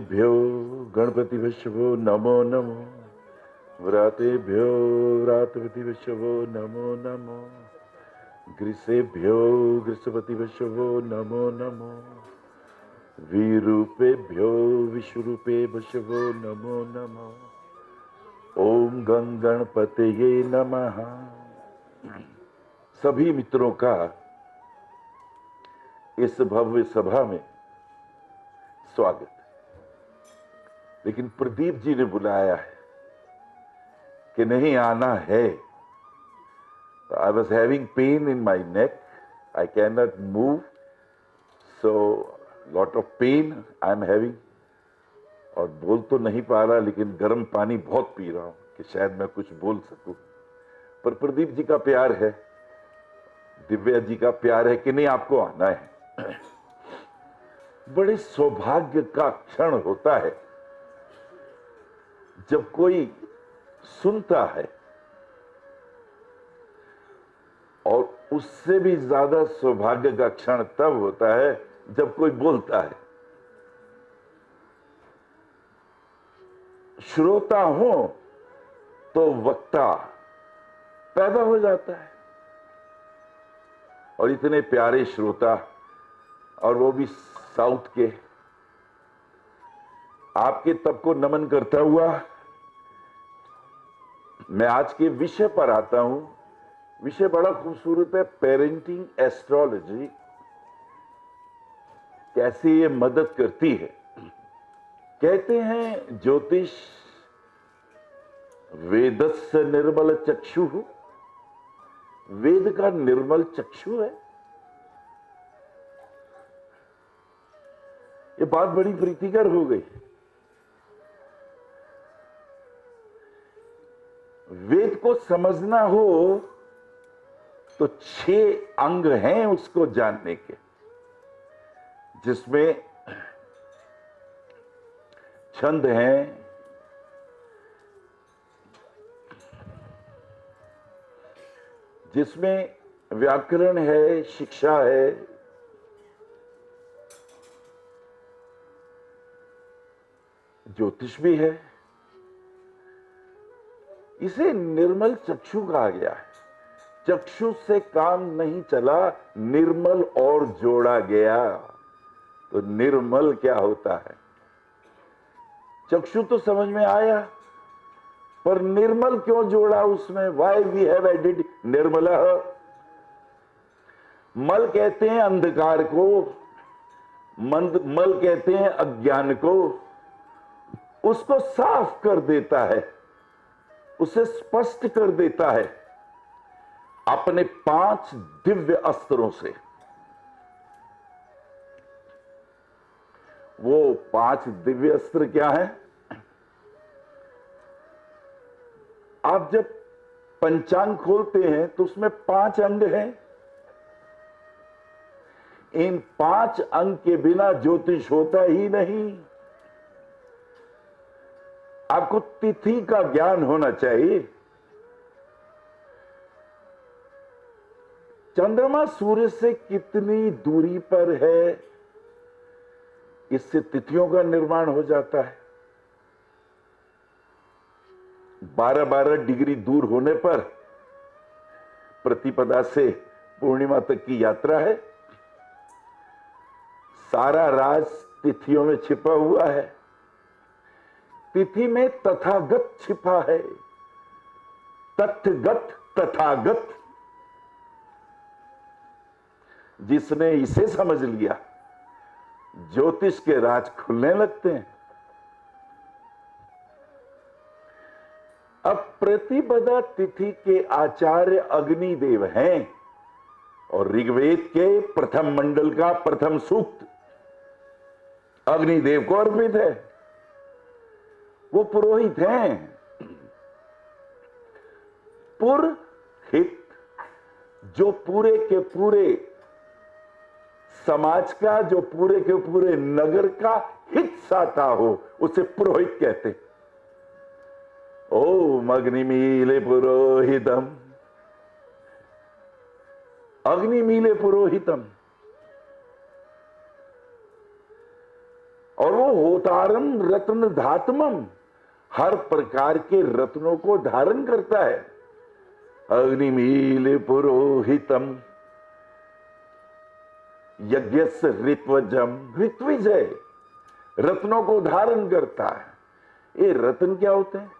गणेभ्यो गणपतिभ्यो नमो नमो। व्रातेभ्यो व्रातपतिभ्यो नमो नमो। ग्रीसेभ्यो ग्रीसपतिभ्यो नमो नमो। विरूपेभ्यो विश्वरूपेभ्यो नमो नमो। ओम गं गणपतये नमः। सभी मित्रों का इस भव्य सभा में स्वागत। लेकिन प्रदीप जी ने बुलाया है कि नहीं आना है। I was having pain in my neck, I can not move, so lot of pain I am having. और बोल तो नहीं पा रहा, लेकिन गर्म पानी बहुत पी रहा हूं कि शायद मैं कुछ बोल सकूं। पर प्रदीप जी का प्यार है, दिव्या जी का प्यार है कि नहीं आपको आना है। बड़े सौभाग्य का क्षण होता है जब कोई सुनता है, और उससे भी ज्यादा सौभाग्य का क्षण तब होता है जब कोई बोलता है। श्रोता हो तो वक्ता पैदा हो जाता है, और इतने प्यारे श्रोता, और वो भी साउथ के। आपके तब को नमन करता हुआ मैं आज के विषय पर आता हूं। विषय बड़ा खूबसूरत है, पेरेंटिंग एस्ट्रोलॉजी कैसे ये मदद करती है। कहते हैं ज्योतिष वेदस्य निर्मल चक्षु, वेद का निर्मल चक्षु है। ये बात बड़ी प्रीतिकर हो गई। वेद को समझना हो तो 6 अंग हैं उसको जानने के, जिसमें छंद हैं, जिसमें व्याकरण है, शिक्षा है, ज्योतिष भी है। इसे निर्मल चक्षु कहा गया है। चक्षु से काम नहीं चला, निर्मल और जोड़ा गया। तो निर्मल क्या होता है? चक्षु तो समझ में आया, पर निर्मल क्यों जोड़ा उसमें? वाई वी हैव एडिड निर्मल। मल कहते हैं अंधकार को, मल कहते हैं अज्ञान को। उसको साफ कर देता है, उसे स्पष्ट कर देता है अपने 5 दिव्य अस्त्रों से। वो 5 दिव्य अस्त्र क्या है? आप जब पंचांग खोलते हैं तो उसमें 5 अंग हैं। इन 5 अंग के बिना ज्योतिष होता ही नहीं। आपको तिथि का ज्ञान होना चाहिए। चंद्रमा सूर्य से कितनी दूरी पर है, इससे तिथियों का निर्माण हो जाता है। 12-12 डिग्री दूर होने पर प्रतिपदा से पूर्णिमा तक की यात्रा है। सारा राज तिथियों में छिपा हुआ है। तिथि में तथागत छिपा है, तथगत तथागत। जिसने इसे समझ लिया, ज्योतिष के राज खुलने लगते हैं। अब प्रतिपदा तिथि के आचार्य अग्निदेव हैं, और ऋग्वेद के प्रथम मंडल का प्रथम सूक्त अग्निदेव को अर्पित है। वो पुरोहित हैं। पुरहित, जो पूरे के पूरे समाज का, जो पूरे के पूरे नगर का हित चाहता हो, उसे पुरोहित कहते। ओम अग्निमीले पुरोहितम, अग्निमीले पुरोहितम। और वो होतारम रत्न धातमम, हर प्रकार के रत्नों को धारण करता है। अग्निमील पुरोहितम यज्ञस्य ऋत्वजम, ऋत्विज है, रत्नों को धारण करता है। ये रत्न क्या होते हैं?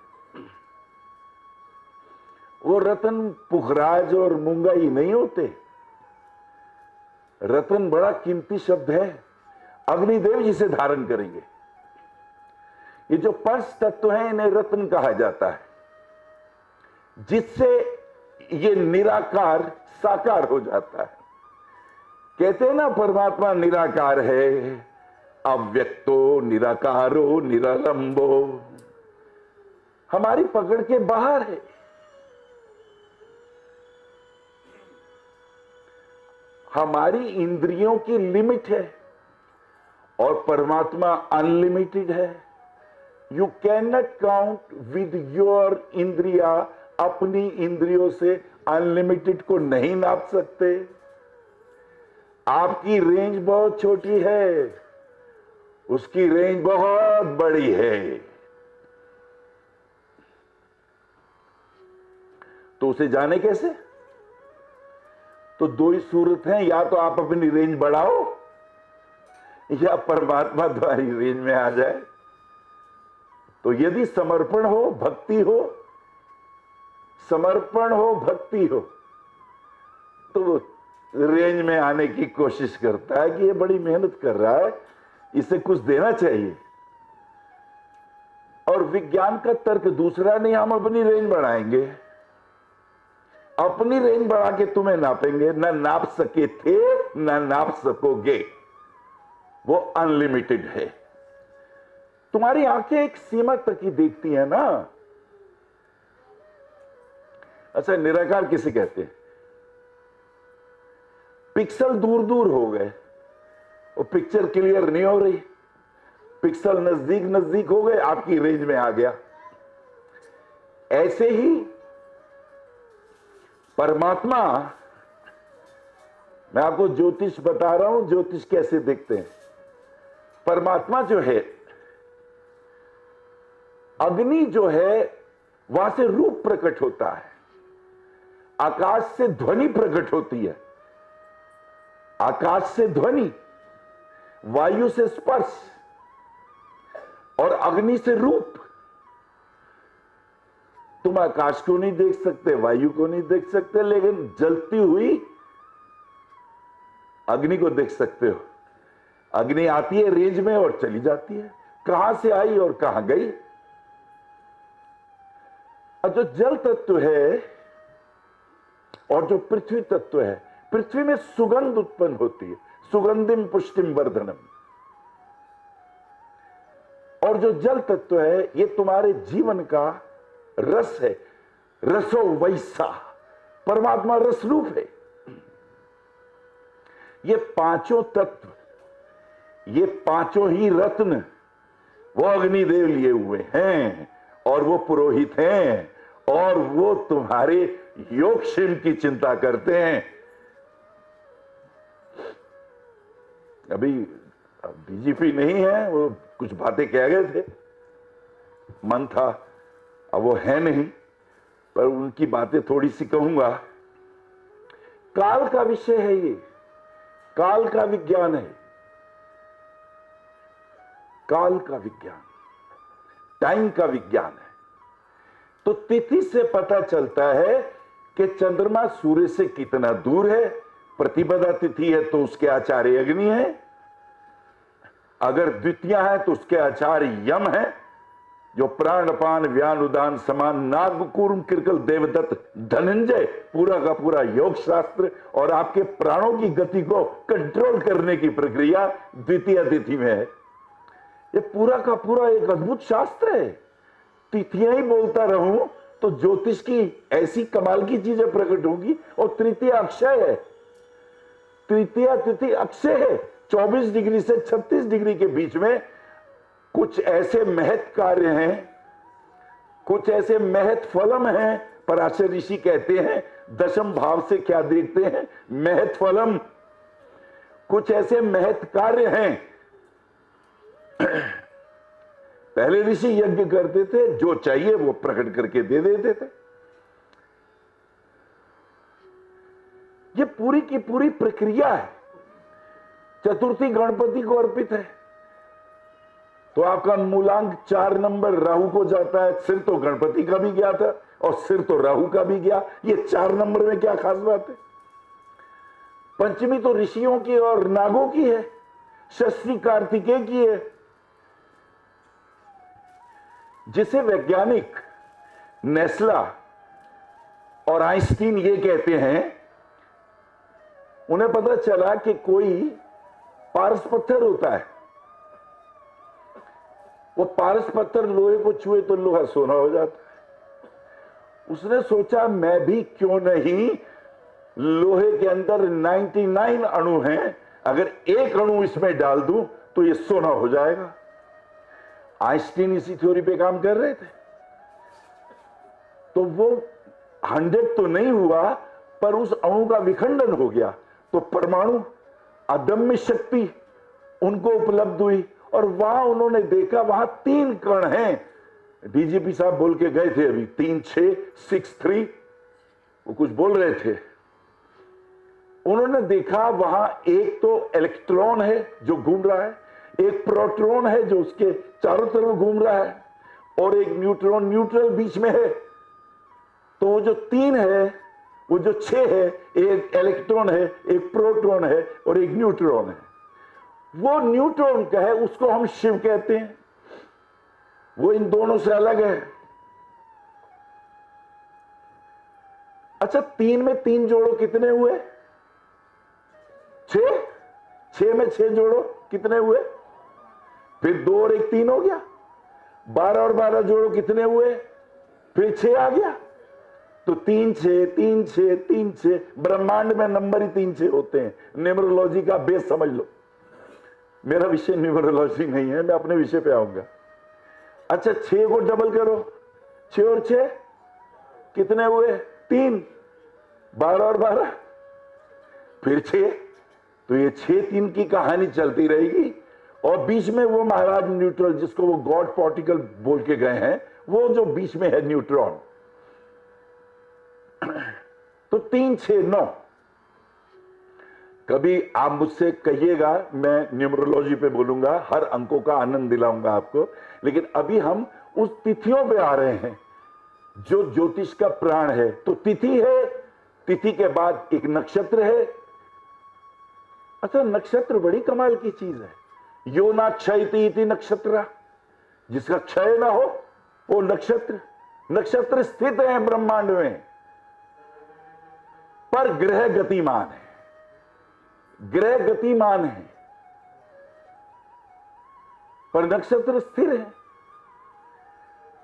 वो रत्न पुखराज और मूंगाई नहीं होते। रत्न बड़ा कीमती शब्द है, अग्निदेव जिसे धारण करेंगे। ये जो पंच तत्व हैं इन्हें रत्न कहा जाता है, जिससे ये निराकार साकार हो जाता है। कहते हैं ना परमात्मा निराकार है, अव्यक्तो निराकारो निरालंबो, हमारी पकड़ के बाहर है। हमारी इंद्रियों की लिमिट है और परमात्मा अनलिमिटेड है। You can not count with your इंद्रिया, अपनी इंद्रियों से अनलिमिटेड को नहीं नाप सकते। आपकी रेंज बहुत छोटी है, उसकी रेंज बहुत बड़ी है। तो उसे जाने कैसे? तो दो ही सूरत हैं, या तो आप अपनी रेंज बढ़ाओ या परमात्मा तुम्हारी रेंज में आ जाए। तो यदि समर्पण हो, भक्ति हो, समर्पण हो, भक्ति हो, तो रेंज में आने की कोशिश करता है कि ये बड़ी मेहनत कर रहा है, इसे कुछ देना चाहिए। और विज्ञान का तर्क दूसरा नहीं, हम अपनी रेंज बढ़ाएंगे, अपनी रेंज बढ़ा के तुम्हें नापेंगे। ना नाप सके थे, ना नाप सकोगे, वो अनलिमिटेड है। तुम्हारी आंखें एक सीमा तक ही देखती है ना। अच्छा, निराकार किसे कहते हैं? पिक्सल दूर दूर हो गए, वो पिक्चर क्लियर नहीं हो रही, पिक्सल नजदीक नजदीक हो गए, आपकी रेंज में आ गया। ऐसे ही परमात्मा, मैं आपको ज्योतिष बता रहा हूं, ज्योतिष कैसे देखते हैं। परमात्मा जो है, अग्नि जो है, वहां से रूप प्रकट होता है, आकाश से ध्वनि प्रकट होती है, आकाश से ध्वनि, वायु से स्पर्श और अग्नि से रूप। तुम आकाश को नहीं देख सकते, वायु को नहीं देख सकते, लेकिन जलती हुई अग्नि को देख सकते हो। अग्नि आती है रेंज में और चली जाती है, कहां से आई और कहां गई। और जो जल तत्व है और जो पृथ्वी तत्व है, पृथ्वी में सुगंध उत्पन्न होती है, सुगंधिम पुष्टिम वर्धनम। और जो जल तत्व है, ये तुम्हारे जीवन का रस है, रसो वैसा, परमात्मा रस रूप है। ये पांचों तत्व, ये पांचों ही रत्न, वो अग्निदेव लिए हुए हैं और वो पुरोहित हैं और वो तुम्हारे योगक्षेम की चिंता करते हैं। अभी डीजीपी नहीं है, वो कुछ बातें कह गए थे, मन था, अब वो है नहीं, पर उनकी बातें थोड़ी सी कहूंगा। काल का विषय है ये, काल का विज्ञान है, काल का विज्ञान, टाइम का विज्ञान है। तो तिथि से पता चलता है कि चंद्रमा सूर्य से कितना दूर है। प्रतिपदा तिथि है तो उसके आचार्य अग्नि है, अगर द्वितीया है तो उसके आचार्य यम है, जो प्राणपान व्यान उदान समान नागकूर्म किरकल देवदत्त धनंजय, पूरा का पूरा योग शास्त्र और आपके प्राणों की गति को कंट्रोल करने की प्रक्रिया द्वितीय तिथि में है। ये पूरा का पूरा एक अद्भुत शास्त्र है। तिथियां ही बोलता रहूं तो ज्योतिष की ऐसी कमाल की चीजें प्रकट होगी। और तृतीय अक्षय है, तृतीय तिथि अक्षय है, 24 डिग्री से 36 डिग्री के बीच में कुछ ऐसे महत् कार्य हैं, कुछ ऐसे महत् फलम हैं। पराशर ऋषि कहते हैं दशम भाव से क्या देखते हैं, महत् फलम। कुछ ऐसे महत् कार्य हैं पहले ऋषि यज्ञ करते थे, जो चाहिए वो प्रकट करके दे देते थे। ये पूरी की पूरी प्रक्रिया है। चतुर्थी गणपति को अर्पित है, तो आपका मूलांक 4 नंबर राहु को जाता है। सिर तो गणपति का भी गया था और सिर तो राहु का भी गया, ये 4 नंबर में क्या खास बात है। पंचमी तो ऋषियों की और नागों की है, षष्ठी कार्तिकेय की है। जिसे वैज्ञानिक नेस्ला और आइंस्टीन ये कहते हैं, उन्हें पता चला कि कोई पारस पत्थर होता है, वो पारस पत्थर लोहे को छुए तो लोहा सोना हो जाता है। उसने सोचा मैं भी क्यों नहीं, लोहे के अंदर 99 अणु हैं, अगर एक अणु इसमें डाल दूं तो ये सोना हो जाएगा। आइंस्टीन इसी थ्योरी पे काम कर रहे थे। तो वो 100 तो नहीं हुआ, पर उस अणु का विखंडन हो गया, तो परमाणु अदम्य शक्ति उनको उपलब्ध हुई। और वहां उन्होंने देखा वहां 3 कण हैं। डीजीपी साहब बोल के गए थे अभी, 3 6 6 3, वो कुछ बोल रहे थे। उन्होंने देखा वहां एक तो इलेक्ट्रॉन है जो घूम रहा है, एक प्रोटॉन है जो उसके चारों तरफ घूम रहा है, और एक न्यूट्रॉन न्यूट्रल बीच में है। तो वो जो 3 है, वो जो 6 है, एक इलेक्ट्रॉन है, एक प्रोटॉन है और एक न्यूट्रॉन है। वो न्यूट्रॉन का है, उसको हम शिव कहते हैं, वो इन दोनों से अलग है। अच्छा, 3 में 3 जोड़ो कितने हुए? 6। 6 में 6 जोड़ो कितने हुए? फिर 2 और 1 3 हो गया। 12 और 12 जोड़ो कितने हुए? फिर 6 आ गया। तो 3 6 3 6 3 6, ब्रह्मांड में नंबर ही 3 6 होते हैं। न्यूमरोलॉजी का बेस समझ लो। मेरा विषय न्यूमरोलॉजी नहीं है, मैं अपने विषय पे आऊंगा। अच्छा, 6 को डबल करो, 6 और 6 कितने हुए? 3। 12 और 12 फिर 6। तो ये 6 3 की कहानी चलती रहेगी। और बीच में वो महाराज न्यूट्रल, जिसको वो गॉड पार्टिकल बोल के गए हैं, वो जो बीच में है न्यूट्रॉन। तो 3 6 9। कभी आप मुझसे कहिएगा, मैं न्यूमरोलॉजी पे बोलूंगा, हर अंकों का आनंद दिलाऊंगा आपको। लेकिन अभी हम उस तिथियों पे आ रहे हैं जो ज्योतिष का प्राण है। तो तिथि है, तिथि के बाद एक नक्षत्र है। अच्छा, नक्षत्र बड़ी कमाल की चीज है। यो ना क्षयति इति नक्षत्र, जिसका क्षय ना हो वो नक्षत्र। नक्षत्र स्थित है ब्रह्मांड में, पर ग्रह गतिमान है। ग्रह गतिमान है पर नक्षत्र स्थिर है।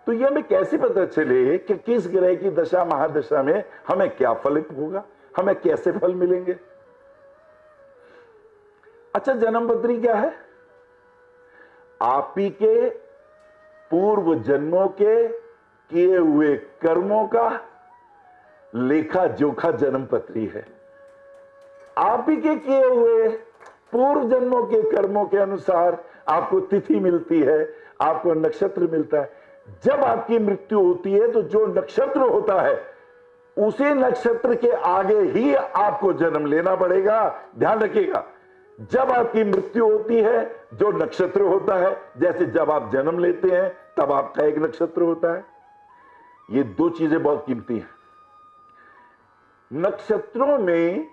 तो यह हमें कैसे पता चले कि किस ग्रह की दशा महादशा में हमें क्या फलित होगा, हमें कैसे फल मिलेंगे? अच्छा, जन्मपत्री क्या है? आप ही के पूर्व जन्मों के किए हुए कर्मों का लेखा जोखा जन्मपत्री है। आप ही के किए हुए पूर्व जन्मों के कर्मों के अनुसार आपको तिथि मिलती है, आपको नक्षत्र मिलता है। जब आपकी मृत्यु होती है तो जो नक्षत्र होता है उसी नक्षत्र के आगे ही आपको जन्म लेना पड़ेगा। ध्यान रखिएगा, जब आपकी मृत्यु होती है जो नक्षत्र होता है, जैसे जब आप जन्म लेते हैं तब आपका एक नक्षत्र होता है। ये 2 चीजें बहुत कीमती हैं। नक्षत्रों में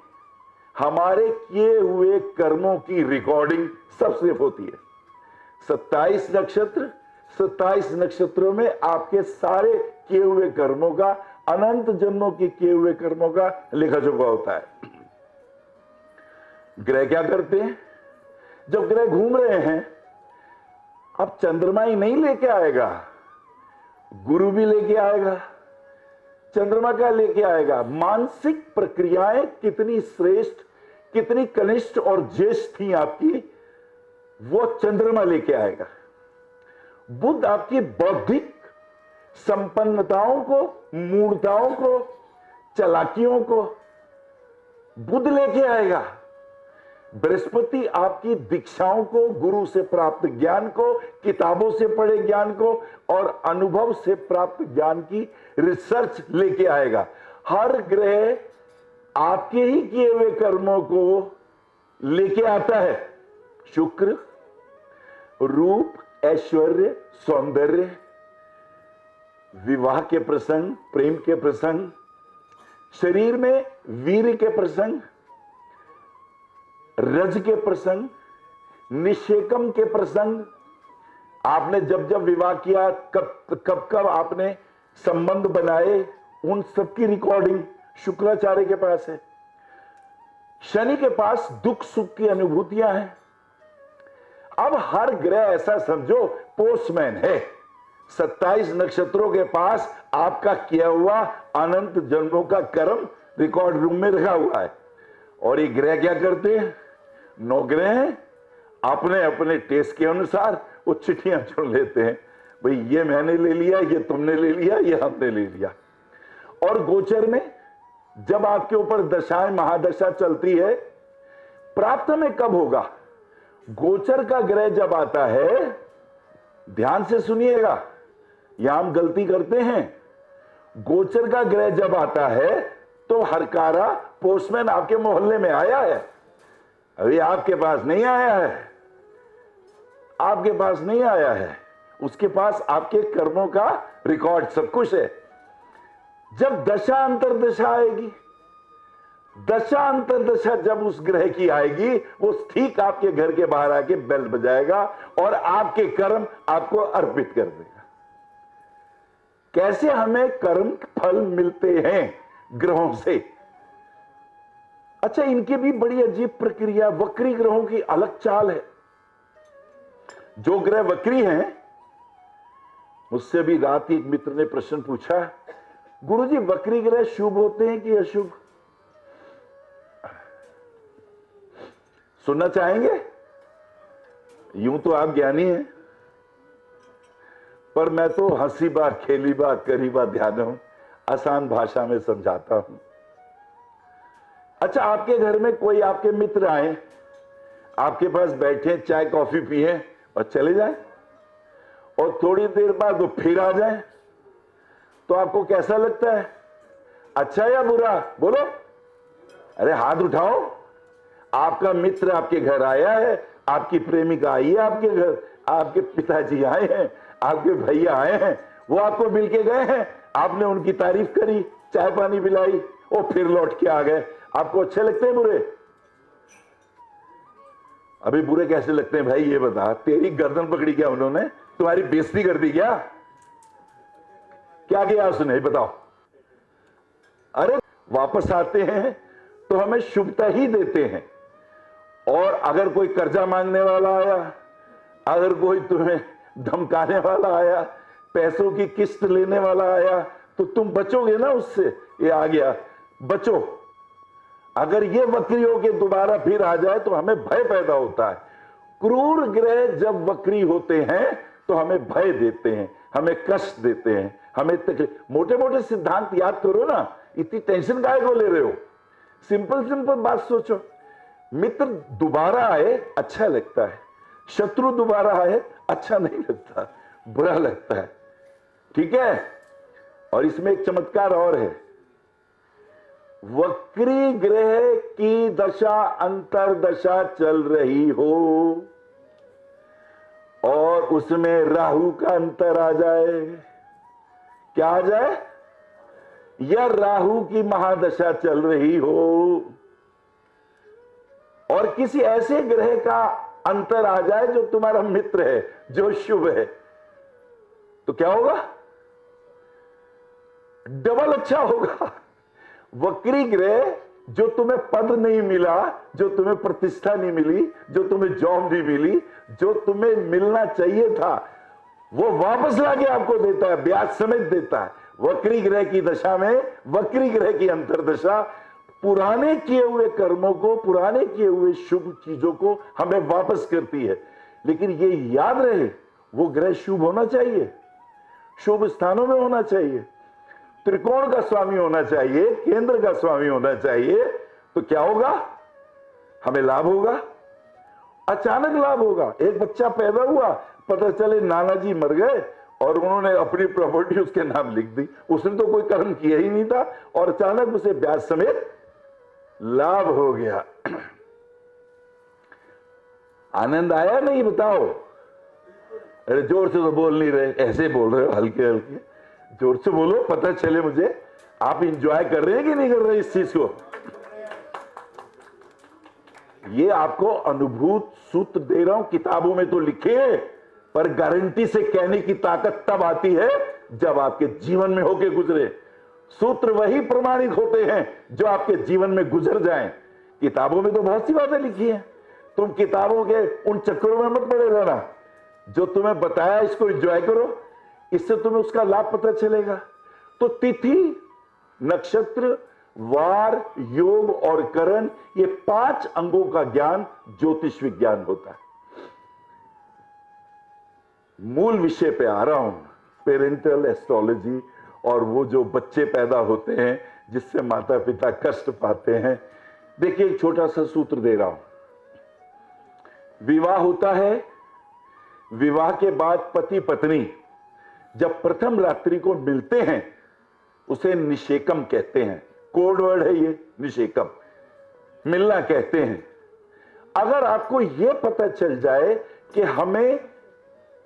हमारे किए हुए कर्मों की रिकॉर्डिंग सबसे होती है। 27 नक्षत्र, 27 नक्षत्रों में आपके सारे किए हुए कर्मों का, अनंत जन्मों के किए हुए कर्मों का लेखा जोखा होता है। ग्रह क्या करते हैं? जब ग्रह घूम रहे हैं, अब चंद्रमा ही नहीं लेके आएगा, गुरु भी लेके आएगा। चंद्रमा क्या लेके आएगा? मानसिक प्रक्रियाएं कितनी श्रेष्ठ, कितनी कनिष्ठ और ज्येष्ठ थी आपकी, वो चंद्रमा लेके आएगा। बुध आपकी बौद्धिक संपन्नताओं को, मूर्ताओं को, चालाकियों को बुध लेके आएगा। बृहस्पति आपकी दीक्षाओं को, गुरु से प्राप्त ज्ञान को, किताबों से पढ़े ज्ञान को और अनुभव से प्राप्त ज्ञान की रिसर्च लेके आएगा। हर ग्रह आपके ही किए हुए कर्मों को लेके आता है। शुक्र रूप, ऐश्वर्य, सौंदर्य, विवाह के प्रसंग, प्रेम के प्रसंग, शरीर में वीर के प्रसंग, रज के प्रसंग, निषेकम के प्रसंग, आपने जब जब विवाह किया, कब कब आपने संबंध बनाए, उन सबकी रिकॉर्डिंग शुक्राचार्य के पास है। शनि के पास दुख सुख की अनुभूतियां हैं। अब हर ग्रह ऐसा समझो पोस्टमैन है। 27 नक्षत्रों के पास आपका किया हुआ अनंत जन्मों का कर्म रिकॉर्ड रूम में रखा हुआ है। और ये ग्रह क्या करते हैं? 9 ग्रह अपने अपने टेस्ट के अनुसार वो चिट्ठियां चुन लेते हैं, भाई ये मैंने ले लिया, ये तुमने ले लिया, ये हमने ले लिया। और गोचर में जब आपके ऊपर दशाएं महादशा चलती है, प्राप्त में कब होगा? गोचर का ग्रह जब आता है, ध्यान से सुनिएगा, यहां हम गलती करते हैं। गोचर का ग्रह जब आता है तो हरकारा पोस्टमैन आपके मोहल्ले में आया है, अभी आपके पास नहीं आया है, आपके पास नहीं आया है, उसके पास आपके कर्मों का रिकॉर्ड सब कुछ है। जब दशा अंतरदशा आएगी, दशा अंतरदशा जब उस ग्रह की आएगी, वो ठीक आपके घर के बाहर आके बेल बजाएगा और आपके कर्म आपको अर्पित कर देगा। कैसे हमें कर्म फल मिलते हैं ग्रहों से? अच्छा, इनकी भी बड़ी अजीब प्रक्रिया, वक्री ग्रहों की अलग चाल है। जो ग्रह वक्री हैं, मुझसे भी रात एक मित्र ने प्रश्न पूछा, गुरुजी वक्री ग्रह शुभ होते हैं कि अशुभ? सुनना चाहेंगे? यूं तो आप ज्ञानी हैं, पर मैं तो हंसी बात, खेली बात, करी बात ध्यान हूं, आसान भाषा में समझाता हूं। अच्छा, आपके घर में कोई आपके मित्र आए, आपके पास बैठे, चाय कॉफी पिए और चले जाए, और थोड़ी देर बाद वो फिर आ जाए, तो आपको कैसा लगता है? अच्छा या बुरा? बोलो, अरे हाथ उठाओ। आपका मित्र आपके घर आया है, आपकी प्रेमिका आई है आपके घर, आपके पिताजी आए हैं, आपके भैया आए हैं, वो आपको मिल के गए हैं, आपने उनकी तारीफ करी, चाय पानी पिलाई, और फिर लौट के आ गए। आपको अच्छे लगते हैं बुरे? अभी बुरे कैसे लगते हैं भाई, ये बता। तेरी गर्दन पकड़ी क्या उन्होंने? तुम्हारी बेइज्जती कर दी क्या? क्या किया उसने, बताओ। अरे वापस आते हैं तो हमें शुभता ही देते हैं। और अगर कोई कर्जा मांगने वाला आया, अगर कोई तुम्हें धमकाने वाला आया, पैसों की किस्त लेने वाला आया, तो तुम बचोगे ना उससे। ये आ गया, बचो। अगर ये वक्री होके दोबारा फिर आ जाए तो हमें भय पैदा होता है। क्रूर ग्रह जब वक्री होते हैं तो हमें भय देते हैं, हमें कष्ट देते हैं, हमें तकलीफ। मोटे मोटे सिद्धांत याद करो ना, इतनी टेंशन काहे को ले रहे हो? सिंपल सिंपल बात सोचो। मित्र दोबारा आए अच्छा लगता है, शत्रु दोबारा आए अच्छा नहीं लगता, बुरा लगता है। ठीक है? और इसमें एक चमत्कार और है। वक्री ग्रह की दशा अंतरदशा चल रही हो और उसमें राहु का अंतर आ जाए, क्या आ जाए? या राहु की महादशा चल रही हो और किसी ऐसे ग्रह का अंतर आ जाए जो तुम्हारा मित्र है, जो शुभ है, तो क्या होगा? डबल अच्छा होगा। वक्री ग्रह, जो तुम्हें पद नहीं मिला, जो तुम्हें प्रतिष्ठा नहीं मिली, जो तुम्हें जॉब नहीं मिली, जो तुम्हें मिलना चाहिए था, वो वापस लाके आपको देता है, ब्याज समेत देता है। वक्री ग्रह की दशा में, वक्री ग्रह की अंतरदशा पुराने किए हुए कर्मों को, पुराने किए हुए शुभ चीजों को हमें वापस करती है। लेकिन ये याद रहे, वो ग्रह शुभ होना चाहिए, शुभ स्थानों में होना चाहिए, त्रिकोण का स्वामी होना चाहिए, केंद्र का स्वामी होना चाहिए। तो क्या होगा? हमें लाभ होगा, अचानक लाभ होगा। एक बच्चा पैदा हुआ, पता चले नाना जी मर गए और उन्होंने अपनी प्रॉपर्टी उसके नाम लिख दी। उसने तो कोई कर्म किया ही नहीं था और अचानक उसे ब्याज समेत लाभ हो गया। आनंद आया नहीं? बताओ। अरे जोर से तो बोल नहीं रहे, ऐसे बोल रहे हो हल्के हल्के। जोर से बोलो, पता चले मुझे आप इंजॉय कर रहे हैं कि नहीं कर रहे इस चीज को। ये आपको अनुभूत सूत्र दे रहा हूं, किताबों में तो लिखे हैं, पर गारंटी से कहने की ताकत तब आती है जब आपके जीवन में होके गुजरे। सूत्र वही प्रमाणित होते हैं जो आपके जीवन में गुजर जाएं। किताबों में तो बहुत सी बातें लिखी हैं, तुम किताबों के उन चक्करों में मत पड़े रहना। जो तुम्हें बताया इसको एंजॉय करो, इससे तुम्हें उसका लाभ पता चलेगा। तो तिथि, नक्षत्र, वार, योग और करण, ये 5 अंगों का ज्ञान ज्योतिष विज्ञान होता है। मूल विषय पे आ रहा हूं, पेरेंटल एस्ट्रोलॉजी और वो जो बच्चे पैदा होते हैं जिससे माता पिता कष्ट पाते हैं। देखिए एक छोटा सा सूत्र दे रहा हूं। विवाह होता है, विवाह के बाद पति पत्नी जब प्रथम रात्रि को मिलते हैं उसे निषेकम कहते हैं। कोड वर्ड है ये, निषेकम, मिलना कहते हैं। अगर आपको यह पता चल जाए कि हमें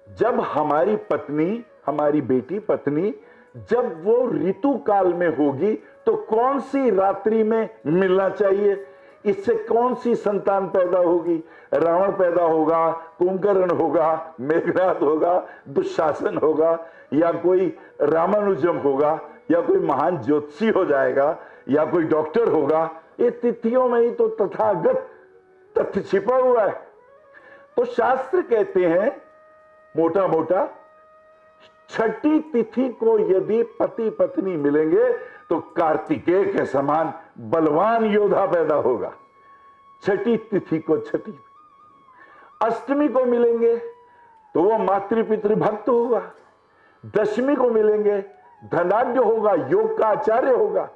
जब हमारी पत्नी, हमारी बेटी पत्नी जब वो ऋतु काल में होगी तो कौन सी रात्रि में मिलना चाहिए, इससे कौन सी संतान पैदा होगी, रावण पैदा होगा, कुंभकर्ण होगा, मेघनाद होगा, दुशासन होगा, या कोई रामानुजम होगा, या कोई महान ज्योतिषी हो जाएगा, या कोई डॉक्टर होगा। ये तिथियों में ही तो तथागत तथ्य छिपा हुआ है। तो शास्त्र कहते हैं मोटा मोटा, छठी तिथि को यदि पति पत्नी मिलेंगे तो कार्तिकेय के समान बलवान योद्धा पैदा होगा। छठी तिथि को, छठी अष्टमी को मिलेंगे तो वो मातृपितृ भक्त होगा। दशमी को मिलेंगे धनाढ्य होगा, योग का आचार्य होगा।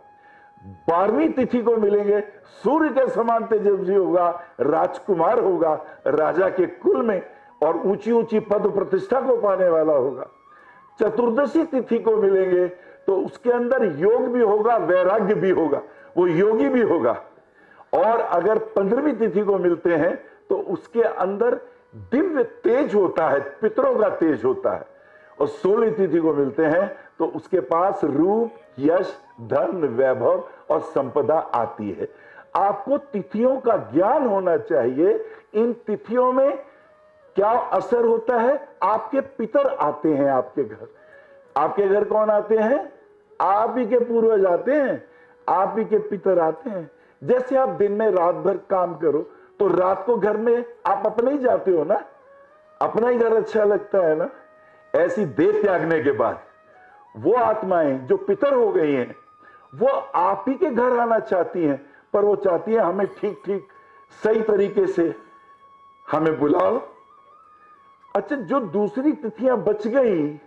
12वीं तिथि को मिलेंगे सूर्य के समान तेजस्वी होगा, राजकुमार होगा, राजा के कुल में और ऊंची ऊंची पद प्रतिष्ठा को पाने वाला होगा। चतुर्दशी तिथि को मिलेंगे तो उसके अंदर योग भी होगा, वैराग्य भी होगा, वो योगी भी होगा। और अगर 15वीं तिथि को मिलते हैं तो उसके अंदर दिव्य तेज होता है, पितरों का तेज होता है। और 16वीं तिथि को मिलते हैं तो उसके पास रूप, यश, धन, वैभव और संपदा आती है। आपको तिथियों का ज्ञान होना चाहिए। इन तिथियों में क्या असर होता है? आपके पितर आते हैं आपके घर। आपके घर कौन आते हैं? आप ही के पूर्वज आते हैं, आप ही के पितर आते हैं। जैसे आप दिन में रात भर काम करो तो रात को घर में आप अपने ही जाते हो ना, अपना ही घर अच्छा लगता है ना। ऐसी देह त्यागने के बाद वो आत्माएं जो पितर हो गई हैं वो आप ही के घर आना चाहती हैं, पर वो चाहती है हमें ठीक ठीक सही तरीके से हमें बुलाओ। अच्छा, जो दूसरी तिथियां बच गई,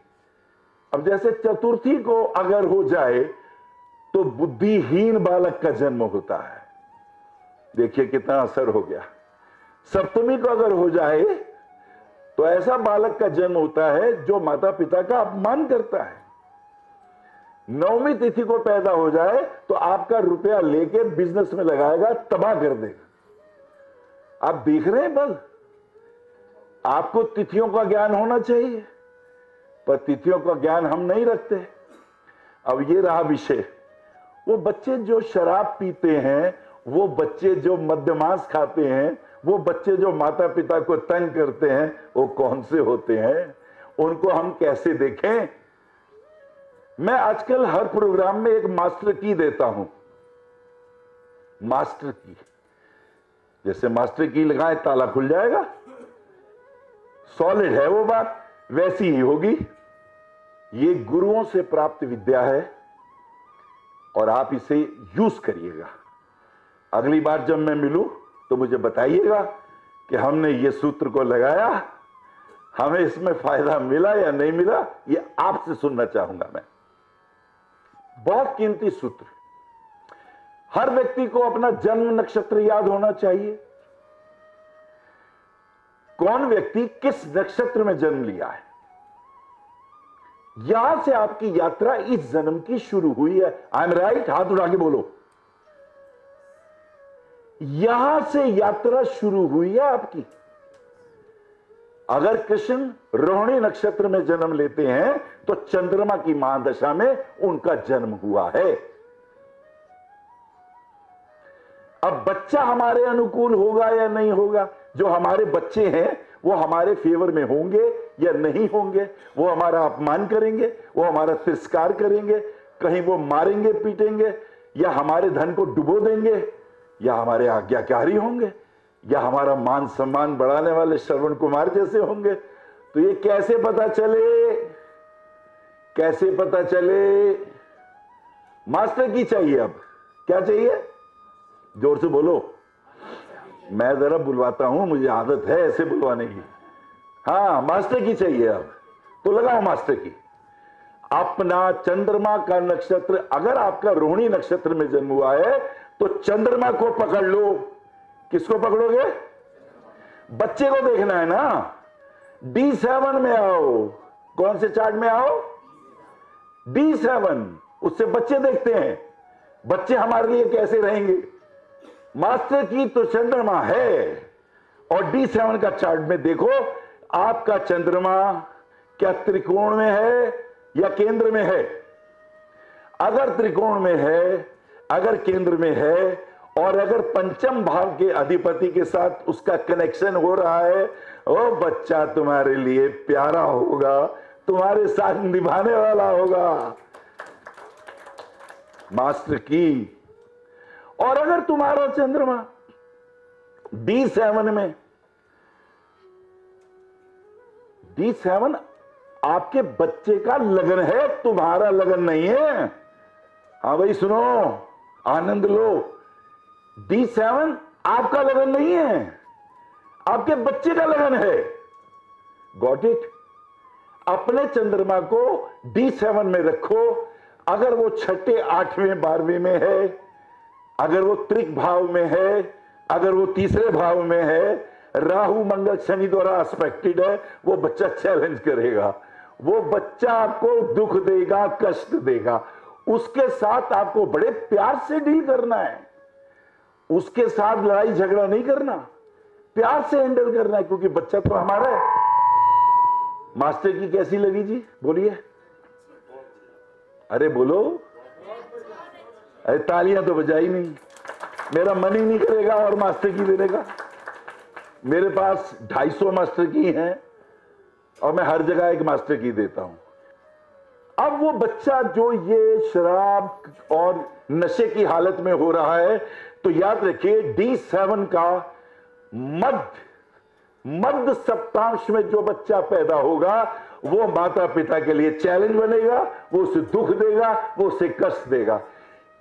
अब जैसे चतुर्थी को अगर हो जाए तो बुद्धिहीन बालक का जन्म होता है। देखिए कितना असर हो गया। सप्तमी को अगर हो जाए तो ऐसा बालक का जन्म होता है जो माता पिता का अपमान करता है। 9वीं तिथि को पैदा हो जाए तो आपका रुपया लेके बिजनेस में लगाएगा, तबाह कर देगा। आप देख रहे हैं बल। आपको तिथियों का ज्ञान होना चाहिए, पर तिथियों का ज्ञान हम नहीं रखते। अब ये रहा विषय। वो बच्चे जो शराब पीते हैं, वो बच्चे जो मद्यमांस खाते हैं, वो बच्चे जो माता पिता को तंग करते हैं, वो कौन से होते हैं? उनको हम कैसे देखें? मैं आजकल हर प्रोग्राम में एक मास्टर की देता हूं। मास्टर की, जैसे मास्टर की लगाए ताला खुल जाएगा, सॉलिड है वो बात, वैसी ही होगी। ये गुरुओं से प्राप्त विद्या है और आप इसे यूज करिएगा। अगली बार जब मैं मिलूं तो मुझे बताइएगा कि हमने ये सूत्र को लगाया, हमें इसमें फायदा मिला या नहीं मिला, ये आपसे सुनना चाहूंगा मैं। बहुत कीमती सूत्र। हर व्यक्ति को अपना जन्म नक्षत्र याद होना चाहिए। कौन व्यक्ति किस नक्षत्र में जन्म लिया है। यहां से आपकी यात्रा इस जन्म की शुरू हुई है। I am right? हाथ उठा के बोलो। यहां से यात्रा शुरू हुई है आपकी। अगर कृष्ण रोहिणी नक्षत्र में जन्म लेते हैं तो चंद्रमा की महादशा में उनका जन्म हुआ है। अब बच्चा हमारे अनुकूल होगा या नहीं होगा, जो हमारे बच्चे हैं वो हमारे फेवर में होंगे या नहीं होंगे, वो हमारा अपमान करेंगे, वो हमारा तिरस्कार करेंगे, कहीं वो मारेंगे पीटेंगे, या हमारे धन को डुबो देंगे, या हमारे आज्ञाकारी होंगे, या हमारा मान सम्मान बढ़ाने वाले श्रवण कुमार जैसे होंगे। तो ये कैसे पता चले? कैसे पता चले? मास्टर की चाहिए। अब क्या चाहिए? जोर से बोलो। मैं जरा बुलवाता हूं, मुझे आदत है ऐसे बुलवाने की। हाँ, मास्टर की चाहिए। अब तो लगाओ मास्टर की। अपना चंद्रमा का नक्षत्र, अगर आपका रोहिणी नक्षत्र में जन्म हुआ है तो चंद्रमा को पकड़ लो। किसको पकड़ोगे? बच्चे को देखना है ना। D7 में आओ। कौन से चार्ट में आओ? D7। उससे बच्चे देखते हैं, बच्चे हमारे लिए कैसे रहेंगे। मास्टर की तो चंद्रमा है, और D7 का चार्ट में देखो आपका चंद्रमा क्या त्रिकोण में है या केंद्र में है। अगर त्रिकोण में है, अगर केंद्र में है, और अगर पंचम भाव के अधिपति के साथ उसका कनेक्शन हो रहा है, ओ बच्चा तुम्हारे लिए प्यारा होगा, तुम्हारे साथ निभाने वाला होगा। मास्टर की। और अगर तुम्हारा चंद्रमा D7 में, D7 आपके बच्चे का लगन है, तुम्हारा लगन नहीं है। हाँ भाई सुनो, आनंद लो। D7 आपका लगन नहीं है, आपके बच्चे का लगन है। Got it? अपने चंद्रमा को D7 में रखो। अगर वो छठे, आठवें, 12वें में है, अगर वो त्रिक भाव में है, अगर वो तीसरे भाव में है, राहु मंगल शनि द्वारा एस्पेक्टेड है, वो बच्चा चैलेंज करेगा, वो बच्चा आपको दुख देगा, कष्ट देगा। उसके साथ आपको बड़े प्यार से डील करना है, उसके साथ लड़ाई झगड़ा नहीं करना, प्यार से हैंडल करना है, क्योंकि बच्चा तो हमारा है। मास्टर की कैसी लगी जी? बोलिए। अरे बोलो। अरे तालियां तो बजाई नहीं। मेरा मन ही नहीं करेगा और मास्टर की देने का। मेरे पास 250 मास्टर की हैं और मैं हर जगह एक मास्टर की देता हूं। अब वो बच्चा जो ये शराब और नशे की हालत में हो रहा है, तो याद रखिए D7 का मध्य सप्तांश में जो बच्चा पैदा होगा वो माता पिता के लिए चैलेंज बनेगा, वो उसे दुख देगा, वो उसे कष्ट देगा।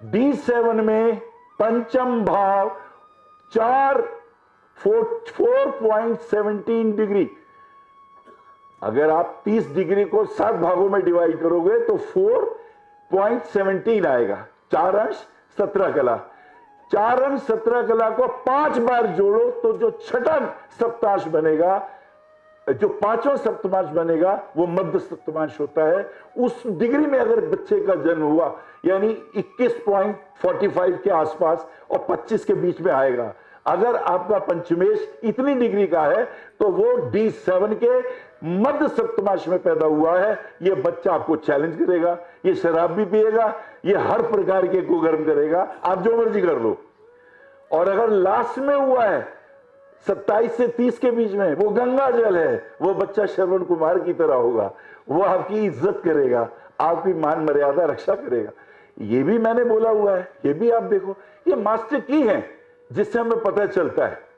D7 में पंचम भाव 4.17 डिग्री। अगर आप 30 डिग्री को 7 भागों में डिवाइड करोगे तो 4.17 आएगा। 4 अंश 17 कला। 4 अंश 17 कला को 5 बार जोड़ो तो जो छठा सप्तांश बनेगा, जो 5वां सप्तमांश बनेगा, वो मध्य सप्तमांश होता है। उस डिग्री में अगर बच्चे का जन्म हुआ, यानी 21.45 के आसपास और 25 के बीच में आएगा। अगर आपका पंचमेश इतनी डिग्री का है तो वो D7 के मध्य सप्तमांश में पैदा हुआ है। ये बच्चा आपको चैलेंज करेगा, ये शराब भी पिएगा, ये हर प्रकार के कुकर्म करेगा, आप जो मर्जी कर लो। और अगर लास्ट में हुआ है 27 से 30 के बीच में, वो गंगा जल है, वो बच्चा श्रवण कुमार की तरह होगा, वो आपकी इज्जत करेगा, आपकी मान मर्यादा रक्षा करेगा। ये भी मैंने बोला हुआ है, ये भी आप देखो, ये मास्टर की है जिससे हमें पता चलता है।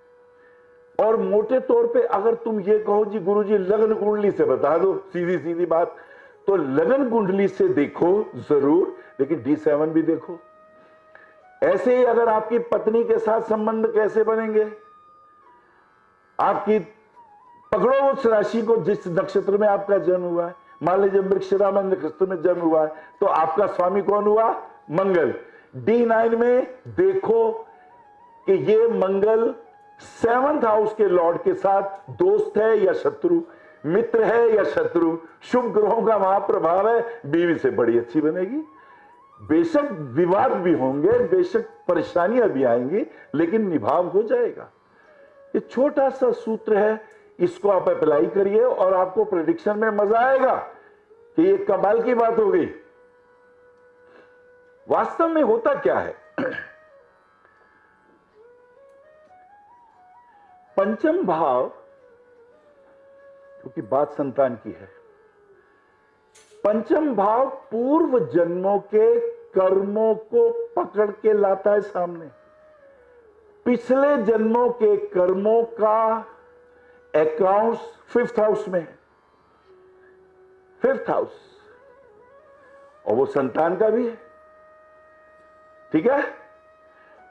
और मोटे तौर पे अगर तुम ये कहो जी गुरुजी लगन कुंडली से बता दो, सीधी सीधी बात, तो लगन कुंडली से देखो जरूर, लेकिन D7 भी देखो। ऐसे ही अगर आपकी पत्नी के साथ संबंध कैसे बनेंगे, आपकी पकड़ो उस राशि को जिस नक्षत्र में आपका जन्म हुआ है। मान लीजिए मृगशिरा में नक्षत्र में जन्म हुआ है, तो आपका स्वामी कौन हुआ? मंगल। D9 में देखो कि ये मंगल 7th हाउस के लॉर्ड के साथ दोस्त है या शत्रु, मित्र है या शत्रु, शुभ ग्रहों का वहां प्रभाव है, बीवी से बड़ी अच्छी बनेगी। बेशक विवाद भी होंगे, बेशक परेशानियां भी आएंगी, लेकिन निभाव हो जाएगा। ये छोटा सा सूत्र है, इसको आप अप्लाई करिए और आपको प्रेडिक्शन में मजा आएगा कि ये कमाल की बात हो गई। वास्तव में होता क्या है, पंचम भाव, क्योंकि बात संतान की है, पंचम भाव पूर्व जन्मों के कर्मों को पकड़ के लाता है सामने। पिछले जन्मों के कर्मों का अकाउंट्स 5th हाउस में है, 5th हाउस, और वो संतान का भी है। ठीक है।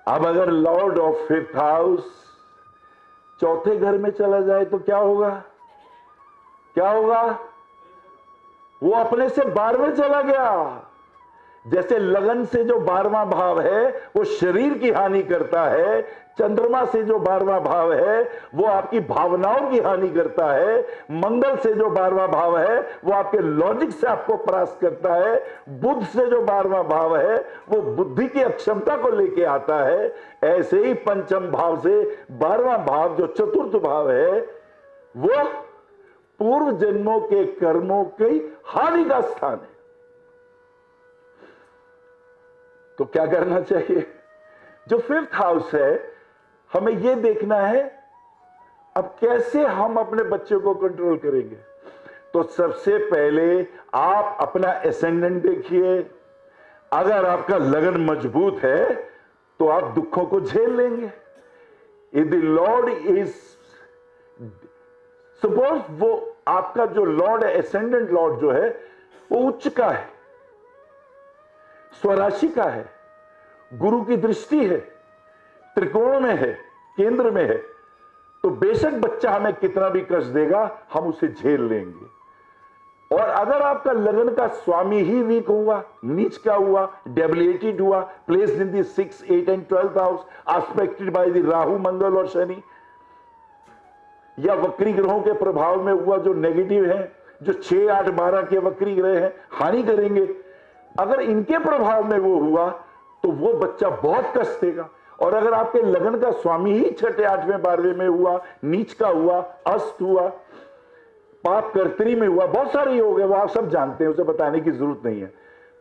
अब अगर लॉर्ड ऑफ 5th हाउस चौथे घर में चला जाए तो क्या होगा? क्या होगा? वो अपने से 12वें चला गया। जैसे लगन से जो 12वां भाव है वो शरीर की हानि करता है, चंद्रमा से जो 12वां भाव है वो आपकी भावनाओं की हानि करता है, मंगल से जो 12वां भाव है वो आपके लॉजिक से आपको परास्त करता है, बुध से जो 12वां भाव है वो बुद्धि की अक्षमता को लेके आता है। ऐसे ही पंचम भाव से 12वां भाव जो चतुर्थ भाव है वो पूर्व जन्मों के कर्मों की हानि का स्थान है। तो क्या करना चाहिए? जो 5th हाउस है, हमें यह देखना है अब कैसे हम अपने बच्चे को कंट्रोल करेंगे। तो सबसे पहले आप अपना एसेंडेंट देखिए। अगर आपका लगन मजबूत है तो आप दुखों को झेल लेंगे। If the Lord is, suppose वो आपका जो लॉर्ड है, एसेंडेंट लॉर्ड जो है वो उच्च का है, स्वराशि का है, गुरु की दृष्टि है, त्रिकोण में है, केंद्र में है, तो बेशक बच्चा हमें कितना भी कष्ट देगा हम उसे झेल लेंगे। और अगर आपका लगन का स्वामी ही वीक हुआ, नीच का हुआ, डेबिलिटेड हुआ, placed in the 6, 8 and 12th house, aspected by the Rahu, Mangal और शनि, या वक्री ग्रहों के प्रभाव में हुआ जो नेगेटिव है, जो 6, 8, 12 के वक्री ग्रह हैं, हानि करेंगे। अगर इनके प्रभाव में वो हुआ तो वो बच्चा बहुत कष्ट देगा। और अगर आपके लगन का स्वामी ही 6, 8वें 12वें में हुआ, नीच का हुआ, अस्त हुआ, पाप कर्तरी में हुआ, बहुत सारे हो गए, वो आप सब जानते हैं, उसे बताने की जरूरत नहीं है।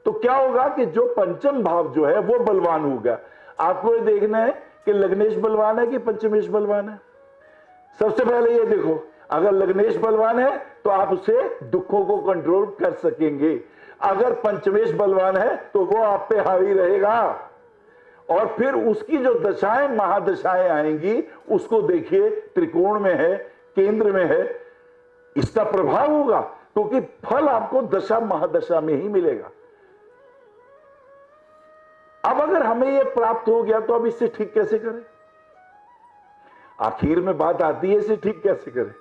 तो क्या होगा कि जो पंचम भाव जो है वो बलवान होगा। आपको ये देखना है कि लग्नेश बलवान है कि पंचमेश बलवान है। सबसे पहले ये देखो, अगर लग्नेश बलवान है तो आप उसे दुखों को कंट्रोल कर सकेंगे। अगर पंचमेश बलवान है तो वो आप पे हावी रहेगा। और फिर उसकी जो दशाएं, महादशाएं आएंगी उसको देखिए, त्रिकोण में है, केंद्र में है, इसका प्रभाव होगा, क्योंकि फल आपको दशा महादशा में ही मिलेगा। अब अगर हमें यह प्राप्त हो गया तो अब इससे ठीक कैसे करें? आखिर में बात आती है इसे ठीक कैसे करें।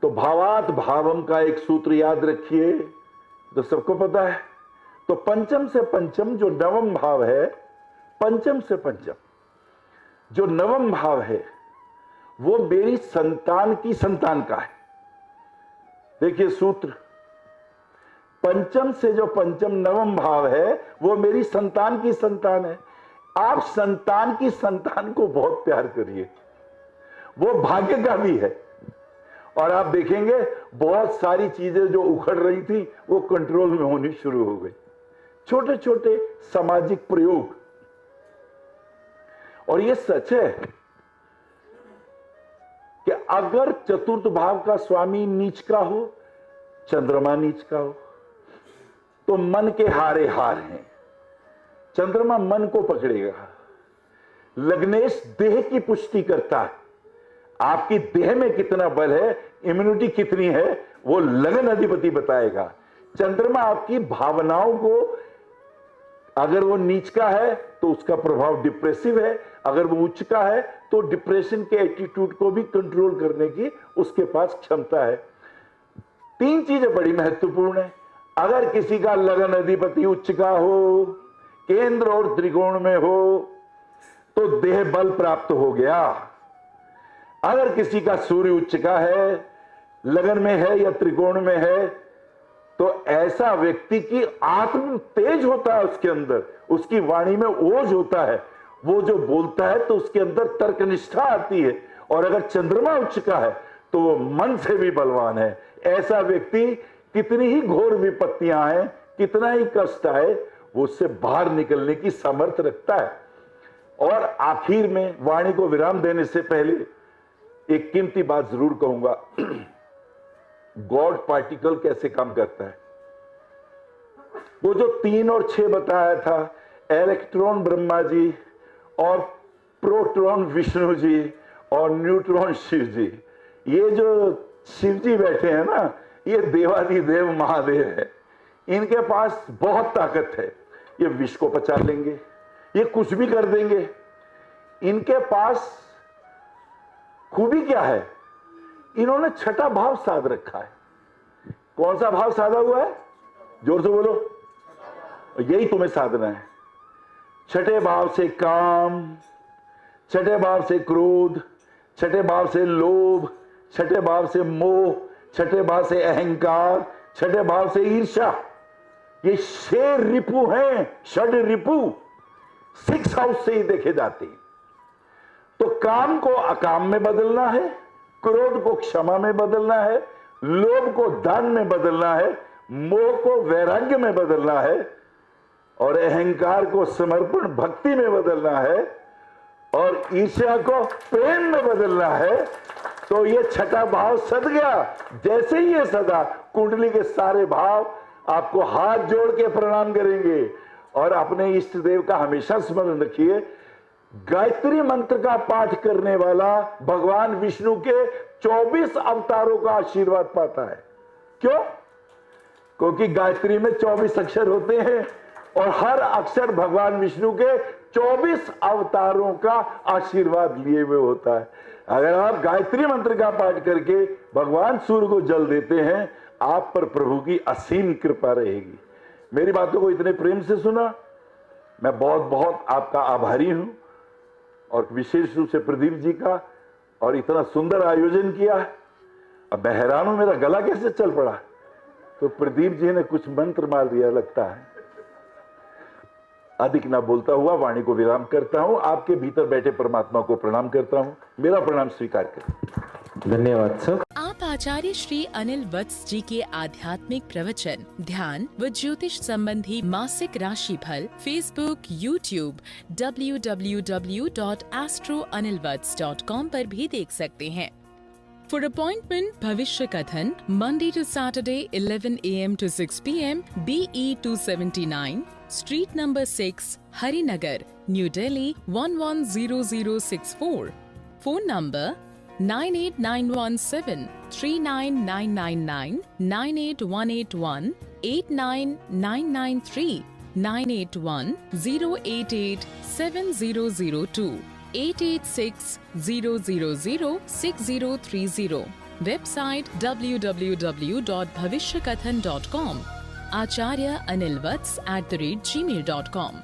तो भावात भावम का एक सूत्र याद रखिए, तो सबको पता है। तो पंचम से पंचम जो नवम भाव है, पंचम से पंचम जो नवम भाव है वो मेरी संतान की संतान का है। देखिए सूत्र, पंचम से जो पंचम नवम भाव है वो मेरी संतान की संतान है। आप संतान की संतान को बहुत प्यार करिए, वो भाग्य का भी है। और आप देखेंगे बहुत सारी चीजें जो उखड़ रही थी वो कंट्रोल में होनी शुरू हो गई। छोटे छोटे सामाजिक प्रयोग। और ये सच है कि अगर चतुर्थ भाव का स्वामी नीच का हो, चंद्रमा नीच का हो, तो मन के हारे हार हैं। चंद्रमा मन को पकड़ेगा। लग्नेश देह की पुष्टि करता है, आपकी देह में कितना बल है, इम्यूनिटी कितनी है, वो लगन अधिपति बताएगा। चंद्रमा आपकी भावनाओं को, अगर वो नीच का है तो उसका प्रभाव डिप्रेसिव है, अगर वो उच्च का है तो डिप्रेशन के एटीट्यूड को भी कंट्रोल करने की उसके पास क्षमता है। 3 चीजें बड़ी महत्वपूर्ण है। अगर किसी का लगन अधिपति उच्च का हो, केंद्र और त्रिकोण में हो, तो देह बल प्राप्त हो गया। अगर किसी का सूर्य उच्च का है, लगन में है या त्रिकोण में है, तो ऐसा व्यक्ति की आत्म तेज होता है, उसके अंदर उसकी वाणी में ओज होता है, वो जो बोलता है तो उसके अंदर तर्कनिष्ठा आती है। और अगर चंद्रमा उच्च का है तो वो मन से भी बलवान है। ऐसा व्यक्ति कितनी ही घोर विपत्तियां आए, कितना ही कष्ट आए, वो उससे बाहर निकलने की सामर्थ्य रखता है। और आखिर में वाणी को विराम देने से पहले एक कीमती बात जरूर कहूंगा। गॉड पार्टिकल कैसे काम करता है? वो जो 3 और 6 बताया था, इलेक्ट्रॉन ब्रह्मा जी और प्रोटॉन विष्णु जी और न्यूट्रॉन शिव जी, ये जो शिव जी बैठे हैं ना, ये देवाधिदेव महादेव है। इनके पास बहुत ताकत है, ये विष को पचा लेंगे, ये कुछ भी कर देंगे। इनके पास खूबी क्या है? इन्होंने छठा भाव साध रखा है। कौन सा भाव साधा हुआ है? जोर से बोलो। यही तुम्हें साधना है। छठे भाव से काम, छठे भाव से क्रोध, छठे भाव से लोभ, छठे भाव से मोह, छठे भाव से अहंकार, छठे भाव से ईर्ष्या। ये 6 रिपु हैं, षड रिपु 6 हाउस से ही देखे जाते हैं। तो काम को अकाम में बदलना है, क्रोध को क्षमा में बदलना है, लोभ को दान में बदलना है, मोह को वैराग्य में बदलना है, और अहंकार को समर्पण भक्ति में बदलना है, और ईर्ष्या को प्रेम में बदलना है। तो ये छठा भाव सद गया। जैसे ही ये सदा, कुंडली के सारे भाव आपको हाथ जोड़ के प्रणाम करेंगे। और अपने इष्ट देव का हमेशा स्मरण रखिए। गायत्री मंत्र का पाठ करने वाला भगवान विष्णु के 24 अवतारों का आशीर्वाद पाता है। क्यों? क्योंकि गायत्री में 24 अक्षर होते हैं और हर अक्षर भगवान विष्णु के 24 अवतारों का आशीर्वाद लिए हुए होता है। अगर आप गायत्री मंत्र का पाठ करके भगवान सूर्य को जल देते हैं, आप पर प्रभु की असीम कृपा रहेगी। मेरी बातों को इतने प्रेम से सुना, मैं बहुत बहुत आपका आभारी हूं। और विशेष रूप से प्रदीप जी का, और इतना सुंदर आयोजन किया। अब मैं हैरान हूं, मेरा गला कैसे चल पड़ा। तो प्रदीप जी ने कुछ मंत्र मार दिया लगता है। अधिक ना बोलता हुआ वाणी को विराम करता हूं। आपके भीतर बैठे परमात्मा को प्रणाम करता हूं। मेरा प्रणाम स्वीकार करें। धन्यवाद सर। आप आचार्य श्री अनिल वत्स जी के आध्यात्मिक प्रवचन, ध्यान व ज्योतिष संबंधी मासिक राशि फल फेसबुक, यूट्यूब, www.astroanilvats.com पर भी देख सकते हैं। For appointment, भविष्य कथन, Monday to Saturday, 11 a.m. to 6 p.m. BE 279, Street number 6, Harinagar, New Delhi 110064. Phone number 98917 39999 98181 89993 981 088 7002 886-000-6030. Website www.bhavishyakathan.com. Acharya Anil Vats @gmail.com.